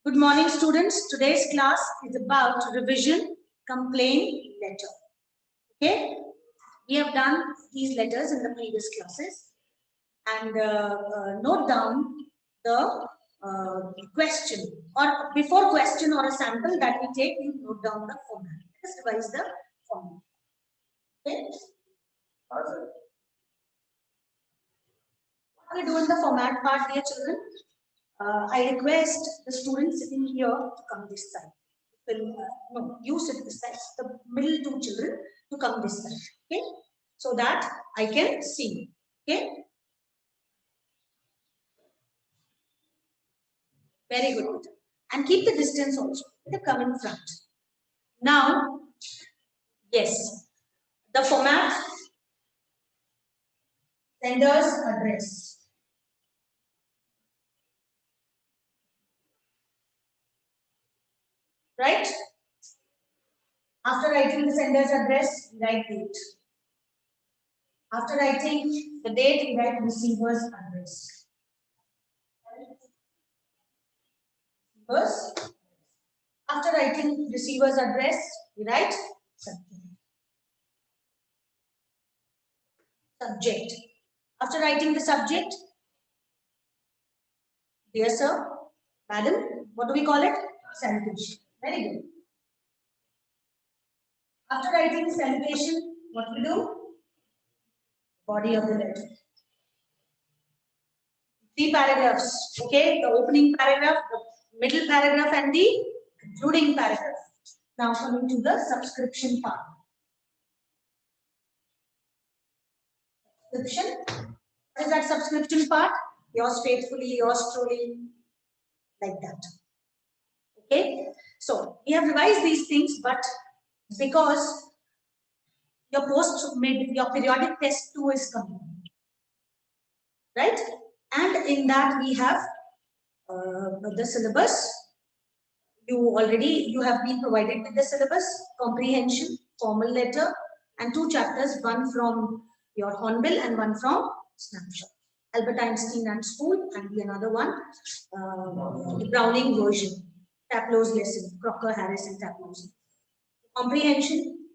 Good morning, students. Today's class is about revision complaint letter. Okay, we have done these letters in the previous classes, and note down the question, or before question or a sample that we take, you note down the format. Just revise the format. Okay. What we do in the format part, dear children? I request the students sitting here to come this side. No, you sit this side. The middle two children to come this side. Okay, so that I can see. Okay, very good. And keep the distance also. They come in front. Now, yes, the format, sender's address. Right? After writing the sender's address, write date. After writing the date, we write receiver's address. First, after writing receiver's address, we write subject. Subject. After writing the subject, dear sir, madam, what do we call it? Salutation. Very good. After writing the salutation, what we do? Body of the letter. 3 paragraphs. Okay, the opening paragraph, the middle paragraph, and the concluding paragraph. Now coming to the subscription part. Subscription. What is that subscription part? Yours faithfully, yours truly, like that. Okay, so we have revised these things, but because your post-mid, your periodic test 2 is coming, right? And in that we have the syllabus. You have been provided with the syllabus, comprehension, formal letter, and 2 chapters, one from your Hornbill and one from Snapshot. Albert Einstein and School, and the another one, the Browning version, Taplow's lesson, Crocker, Harris, and Taplow's. Comprehension,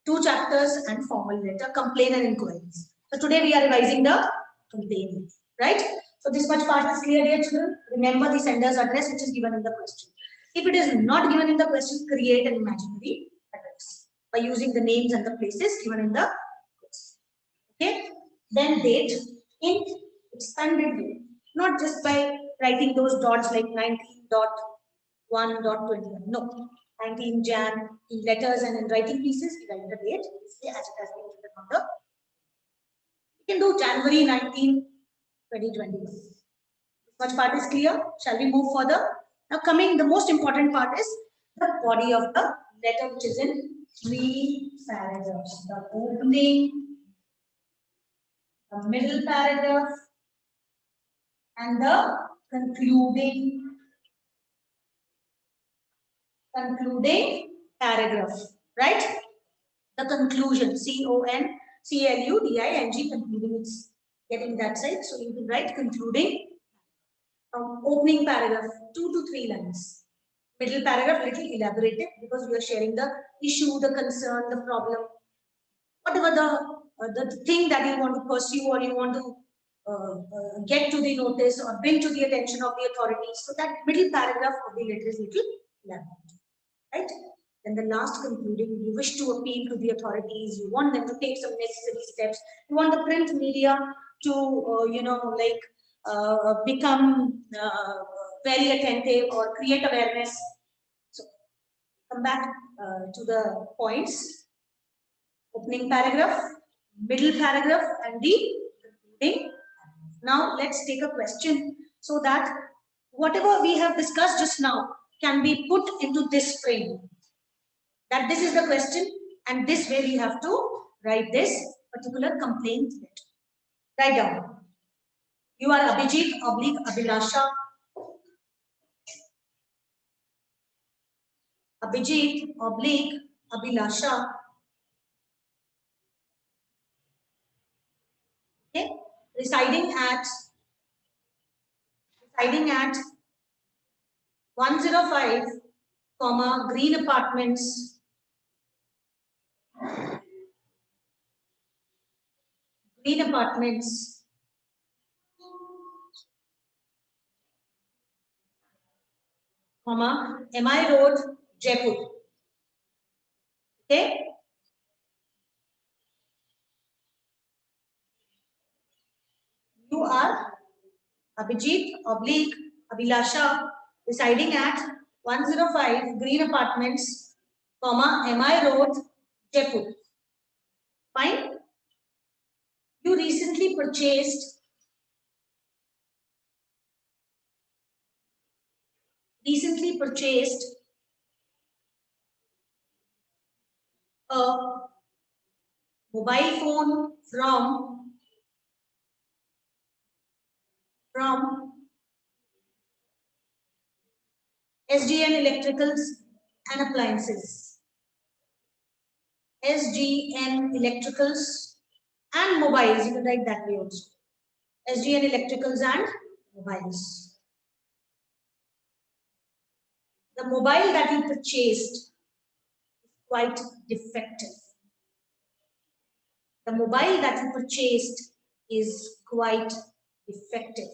2 chapters, and formal letter, complaint and inquiries. So today we are revising the complaint, right? So this much part is clear, dear children. Remember the sender's address which is given in the question. If it is not given in the question, create an imaginary address by using the names and the places given in the question. Okay? Then date in expanded way, not just by writing those dots like 19.1.21. No, 19 Jan in letters and in writing pieces, we write the date as it has been written on the. You can do January 19, 2021. This much part is clear. Shall we move further? Now coming, the most important part is the body of the letter, which is in 3 paragraphs. The opening, the middle paragraph, and the concluding paragraph, right? The conclusion, CONCLUDING, concluding, it's getting that side. So you can write concluding, opening paragraph, 2 to 3 lines. Middle paragraph, little elaborated because we are sharing the issue, the concern, the problem, whatever the thing that you want to pursue or you want to get to the notice or bring to the attention of the authorities. So that middle paragraph of the letter is little elaborate, right? Then the last concluding, you wish to appeal to the authorities, you want them to take some necessary steps, you want the print media to, become very attentive or create awareness. So come back to the points. Opening paragraph, middle paragraph, and the concluding. Now let's take a question so that whatever we have discussed just now can be put into this frame. That this is the question, and this way we have to write this particular complaint letter. Write down. You are Abhijit / Abhilasha. Abhijit / Abhilasha. Okay, residing at 105, comma, Green Apartments, Green Apartments, comma, MI Road, Jaipur. Okay. You are Abhijit oblique Abhilasha residing at 105 Green Apartments, comma, MI Road, Jaipur. Fine. You recently purchased a mobile phone from SGN Electricals and Appliances. SGN Electricals and Mobiles. You can write that way also. SGN Electricals and Mobiles. The mobile that you purchased is quite defective. The mobile that you purchased is quite defective.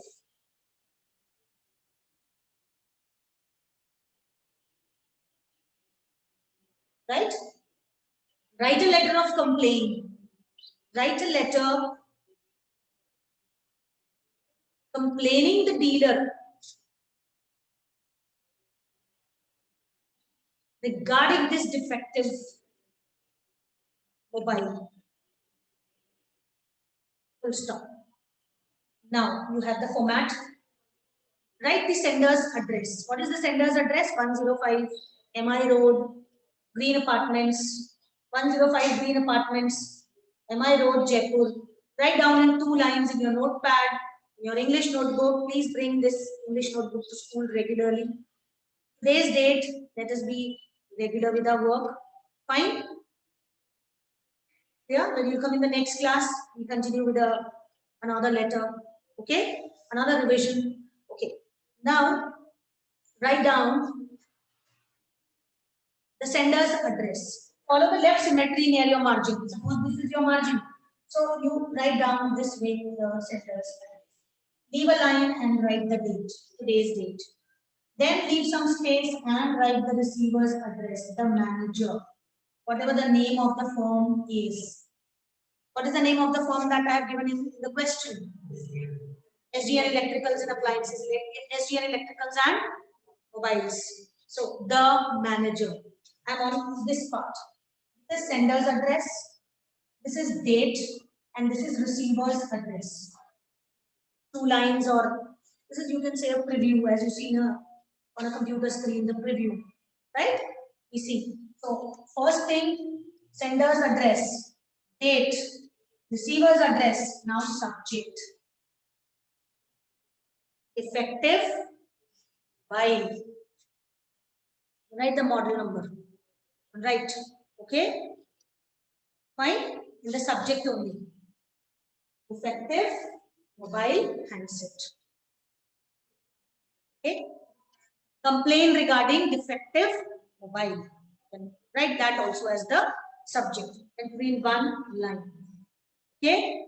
Right? Write a letter of complaint. Write a letter complaining the dealer regarding this defective mobile. Full stop. Now you have the format. Write the sender's address. What is the sender's address? 105 MI Road, Green Apartments. 105 Green Apartments, MI Road, Jaipur. Write down in 2 lines in your notepad, in your English notebook. Please bring this English notebook to school regularly. Today's date, let us be regular with our work. Fine? Yeah, when you come in the next class, we continue with another letter. Okay? Another revision. Okay. Now, write down the sender's address. Follow the left symmetry near your margin. Suppose this is your margin. So you write down this way the sender's address. Leave a line and write the date, today's date. Then leave some space and write the receiver's address, the manager, whatever the name of the firm is. What is the name of the firm that I have given in the question? SGN Electricals and Appliances. SGN Electricals and Mobiles. So the manager. I'm on this part. This is sender's address. This is date, and this is receiver's address. 2 lines, or this is, you can say, a preview, as you see on a computer screen, the preview, right? We see. So first thing, sender's address, date, receiver's address. Now subject. Effective by. Write the model number. Right. Okay. Fine. In the subject only. Effective mobile handset. Okay. Complain regarding defective mobile. Then write that also as the subject. And put in 1 line. Okay.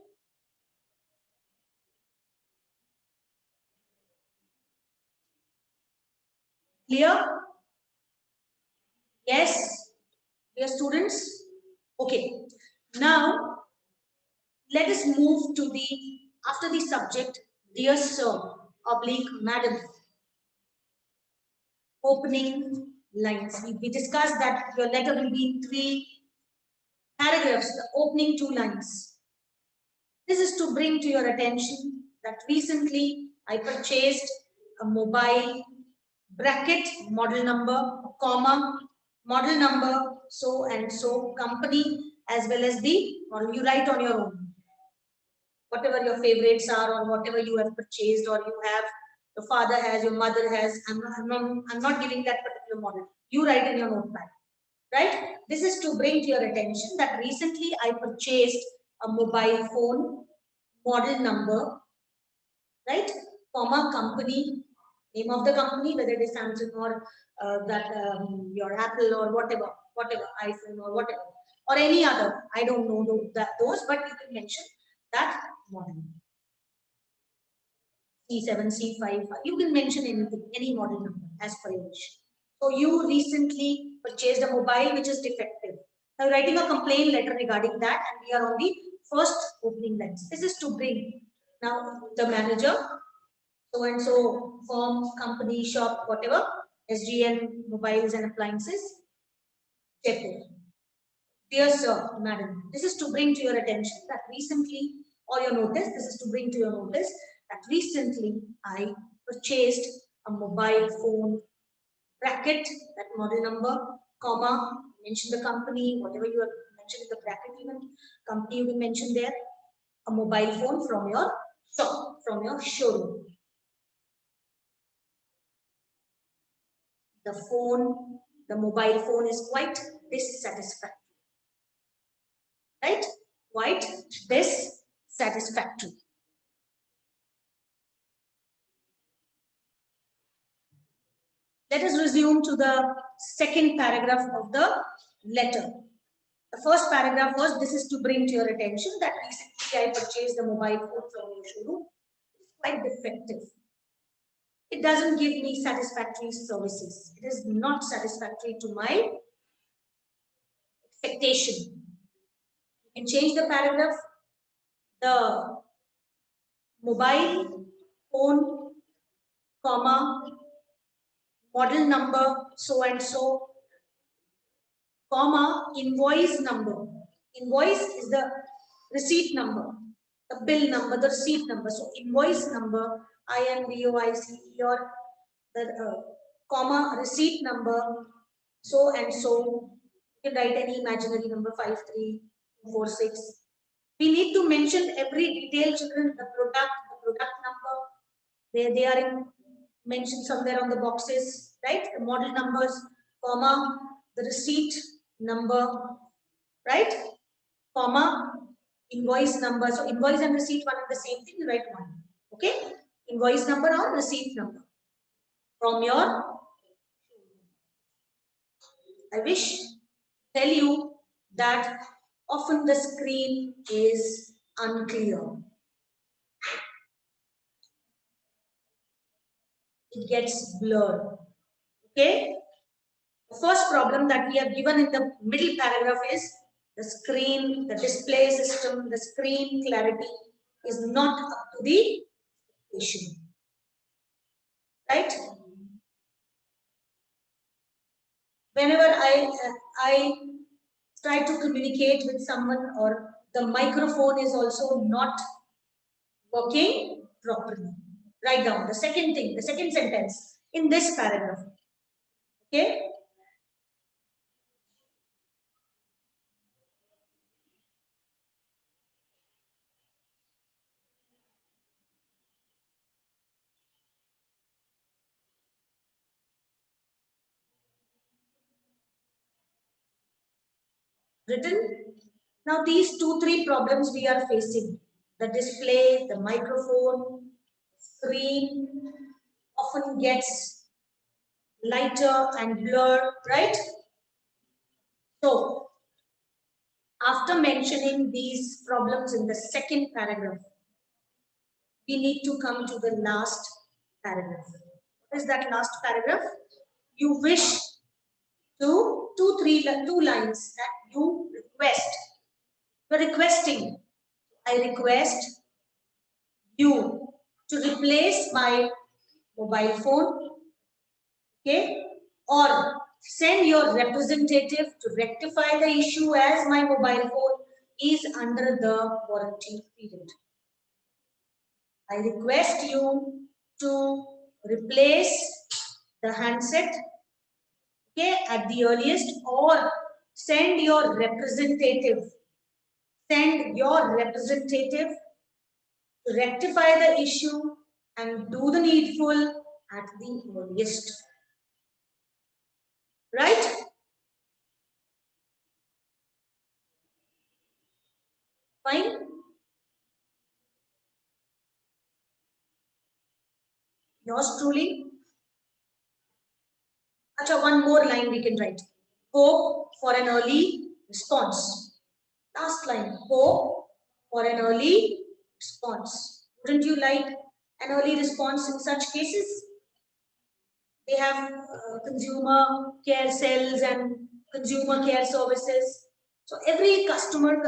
Clear? Yes. Dear students. Okay. Now let us move to the, after the subject, dear sir, oblique madam. Opening lines. We discussed that your letter will be in 3 paragraphs, the opening 2 lines. This is to bring to your attention that recently I purchased a mobile, bracket, model number, comma, model number, so and so, company, as well as the model. You write on your own. Whatever your favorites are, or whatever you have purchased, or you have, your father has, your mother has. I'm not giving that particular model. You write in your notepad, right? This is to bring to your attention that recently I purchased a mobile phone, model number, right? Comma, company, Name of the company, whether it is Samsung or your Apple or whatever, iPhone or whatever, or any other. I don't know those, but you can mention that model. C7, C5, you can mention anything, any model number as per your wish. So you recently purchased a mobile which is defective. Now writing a complaint letter regarding that, and we are on the first opening lines. This is to bring now the manager, so and so firm, company, shop, whatever, SGN mobiles and appliances, Jaipur. Dear sir, madam, this is to bring to your attention that recently, or your notice, this is to bring to your notice that recently I purchased a mobile phone bracket, that model number, comma, mention the company, whatever you have mentioned in the bracket, even company you will mention there, a mobile phone from your shop, from your showroom. The mobile phone is quite dissatisfactory. Right? Quite dissatisfactory. Let us resume to the second paragraph of the letter. The first paragraph was, this is to bring to your attention that recently I purchased a mobile phone from your showroom. It's quite defective. It doesn't give me satisfactory services. It is not satisfactory to my expectation. You can change the paragraph. The mobile phone, comma, model number, so and so, comma, invoice number. Invoice is the receipt number, the bill number, the receipt number. So invoice number, INVOICE, or the comma, receipt number, so and so. You can write any imaginary number, 5346. We need to mention every detail, children, the product number. They are mentioned somewhere on the boxes, right? The model numbers, comma, the receipt number, right? Comma, invoice number. So invoice and receipt, one and the same thing, you write one. Okay? Invoice number or receipt number from your. I wish to tell you that often the screen is unclear. It gets blurred. Okay? The first problem that we have given in the middle paragraph is the screen, the display system, the screen clarity is not up to the issue. Right? Whenever I try to communicate with someone or the microphone is also not working properly. Write down the second thing, the second sentence in this paragraph. Okay? Written. Now these 2-3 problems we are facing. The display, the microphone, screen often gets lighter and blurred, right? So, after mentioning these problems in the second paragraph, we need to come to the last paragraph. What is that last paragraph? You wish to two lines that you request. You're requesting. I request you to replace my mobile phone, okay, or send your representative to rectify the issue as my mobile phone is under the warranty period. I request you to replace the handset, okay, at the earliest, or send your representative to rectify the issue and do the needful at the earliest. Right? Fine. Yours truly, Acha, one more line we can write. Hope for an early response. Last line. Hope for an early response. Wouldn't you like an early response in such cases? They have consumer care cells and consumer care services. So every consumer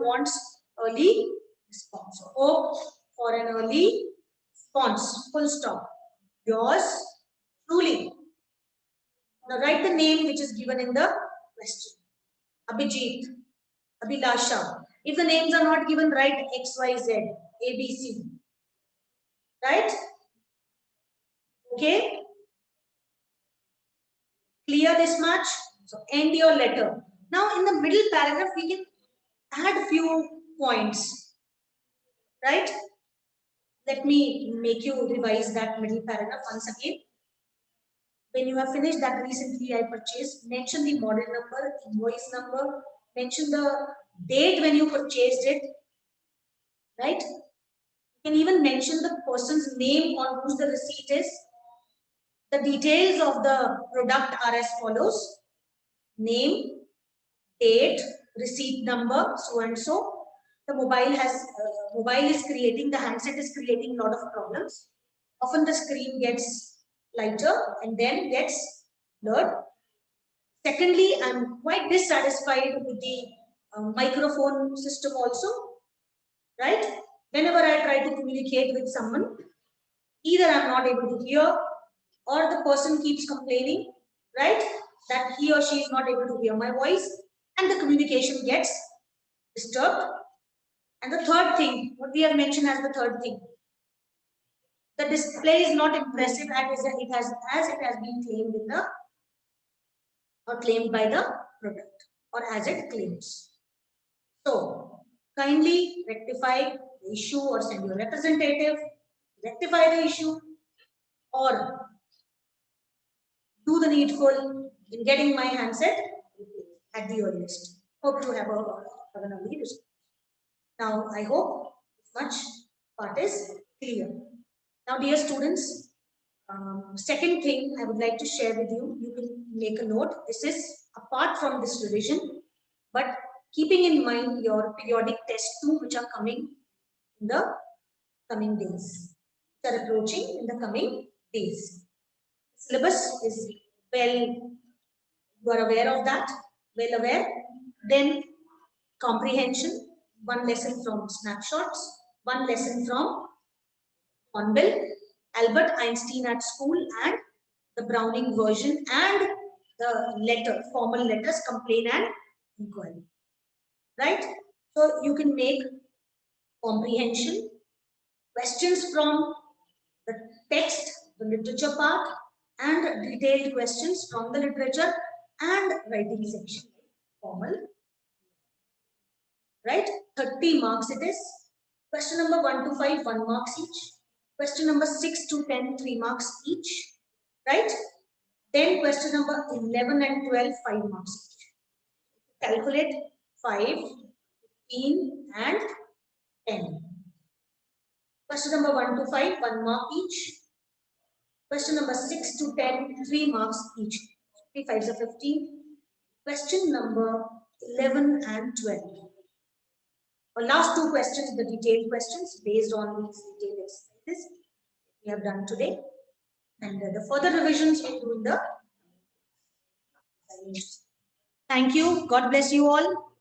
wants early response. So hope for an early response. Full stop. Yours truly. Now write the name which is given in the question. Abhijit, Abhilasha. If the names are not given, write X, Y, Z, A, B, C. Right? Okay? Clear this much? So end your letter. Now in the middle paragraph, we can add few points. Right? Let me make you revise that middle paragraph once again. When you have finished that recently I purchased, mention the model number, invoice number, mention the date when you purchased it, right? You can even mention the person's name on whose the receipt is. The details of the product are as follows: name, date, receipt number, so and so. The mobile is creating, the handset is creating a lot of problems. Often the screen gets lighter and then gets blurred. Secondly, I'm quite dissatisfied with the microphone system also, right? Whenever I try to communicate with someone, either I'm not able to hear or the person keeps complaining, right? That he or she is not able to hear my voice and the communication gets disturbed. And the third thing, what we have mentioned as the third thing, the display is not impressive as it has been claimed in the or claimed by the product or as it claims. So kindly rectify the issue or send your representative, rectify the issue or do the needful in getting my handset at the earliest. Hope to have an early response. Now I hope much part is clear. Now dear students, second thing I would like to share with you, you can make a note. This is apart from this revision, but keeping in mind your periodic test 2 which are coming in the coming days, which are approaching in the coming days. Syllabus is well, you are aware of that, well aware. Then comprehension, one lesson from snapshots, one lesson from Hornbill, Albert Einstein at school, and the Browning version, and the formal letters, complaint and inquiry. Right? So you can make comprehension, questions from the text, the literature part, and detailed questions from the literature and writing section. Formal. Right? 30 marks it is. Question number 1 to 5, 1 marks each. Question number 6 to 10, 3 marks each. Right? Then question number 11 and 12, 5 marks each. Calculate 5, 15 and 10. Question number 1 to 5, 1 mark each. Question number 6 to 10, 3 marks each. 3 5s are 15. Question number 11 and 12. Our last two questions, the detailed questions based on these detailed exercises we have done today. And the further revisions we'll do in the. Thank you. God bless you all.